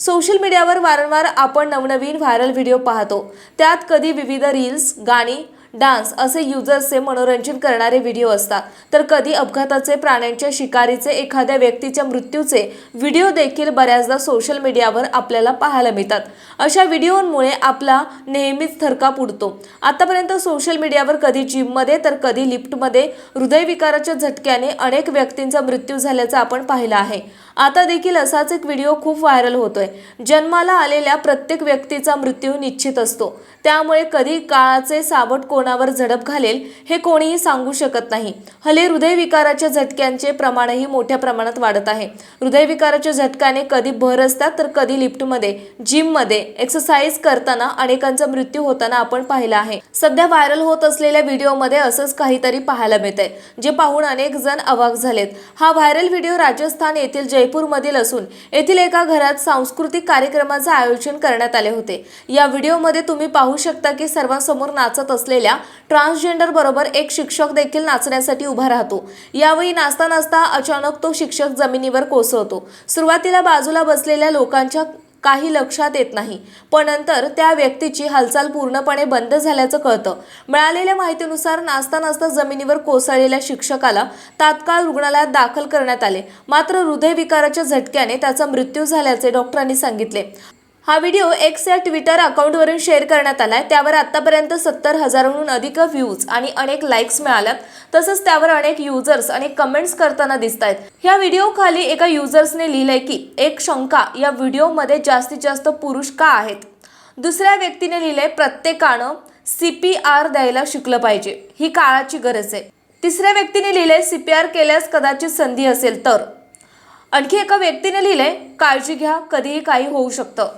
Social मीडियावर वारंवार आपण नवनवीन व्हायरल व्हिडिओ पाहतो। त्यात कधी विविध रील्स, गाणी, डान्स असे युजर्सचे मनोरंजन करणारे व्हिडिओ असतात, तर कधी अपघाताचे, प्राण्यांच्या शिकारीचे, एखाद्या व्यक्तीच्या मृत्यूचे व्हिडिओ देखील बऱ्याचदा सोशल मीडियावर आपल्याला पाहायला मिळतात। अशा व्हिडिओंमुळे आपला नेहमीच थरकाप उडतो। आतापर्यंत सोशल मीडियावर कधी जिममध्ये तर कधी लिफ्टमध्ये हृदयविकाराच्या झटक्याने अनेक व्यक्तींचा मृत्यू झाल्याचं आपण पाहिलं आहे। आता देखील असाच एक व्हिडिओ खूप व्हायरल होतोय। जन्माला आलेल्या प्रत्येक व्यक्तीचा मृत्यू निश्चित असतो, त्यामुळे कधी काळाचे सावट कोणावर झडप घालेल हे कोणीही सांगू शकत नाही। हल्ली हृदयविकाराच्या झटक्यांचे प्रमाणही मोठ्या प्रमाणात वाढत आहे। हृदयविकाराच्या झटक्याने कधी भर असतात तर कधी लिफ्टमध्ये, जिममध्ये एक्सरसाइज करताना अनेकांचा मृत्यू होताना आपण पाहिला आहे। सध्या व्हायरल होत असलेल्या व्हिडिओमध्ये असंच काहीतरी पाहायला मिळतंय, जे पाहून अनेक जण अवाक झालेत। हा व्हायरल व्हिडिओ राजस्थान येथील जयपूरमधील असून येथील एका घरात सांस्कृतिक कार्यक्रमाचे आयोजन करण्यात आले होते। या व्हिडिओमध्ये तुम्ही पाहू शकता की सर्वांसमोर नाचत असलेल्या ट्रान्सजेंडर बरोबर एक शिक्षक देखील नाचण्यासाठी उभा राहतो। यावेळी नाचता नाचता अचानक तो शिक्षक जमिनीवर कोसळतो। सुरुवातीला बाजूला बसलेल्या लोकांच्या काही लक्षात येत नाही, पण नंतर त्या व्यक्तीची हालचाल पूर्णपणे बंद झाल्याचं कळतं। मिळालेल्या माहितीनुसार नाचता नाचता जमिनीवर कोसळलेल्या शिक्षकाला तात्काळ रुग्णालयात दाखल करण्यात आले, मात्र हृदयविकाराच्या झटक्याने त्याचा मृत्यू झाल्याचे डॉक्टरांनी सांगितले। हा व्हिडिओ एक्स या ट्विटर अकाउंटवरून शेअर करण्यात आलाय। त्यावर आतापर्यंत 70,000हून अधिक व्ह्यूज आणि अनेक लाईक्स मिळाल्यात। तसंच त्यावर अनेक युजर्स आणि कमेंट्स करताना दिसतायत। या व्हिडिओ खाली एका युजर्सने लिहिलंय की एक शंका, या व्हिडिओमध्ये जास्तीत जास्त पुरुष का आहेत? दुसऱ्या व्यक्तीने लिहिलंय प्रत्येकानं CPR द्यायला शिकलं पाहिजे, ही काळाची गरज आहे। तिसऱ्या व्यक्तीने लिहिलंय CPR केल्यास कदाचित संधी असेल तर। आणखी एका व्यक्तीने लिहिलंय काळजी घ्या, कधीही काही होऊ शकतं।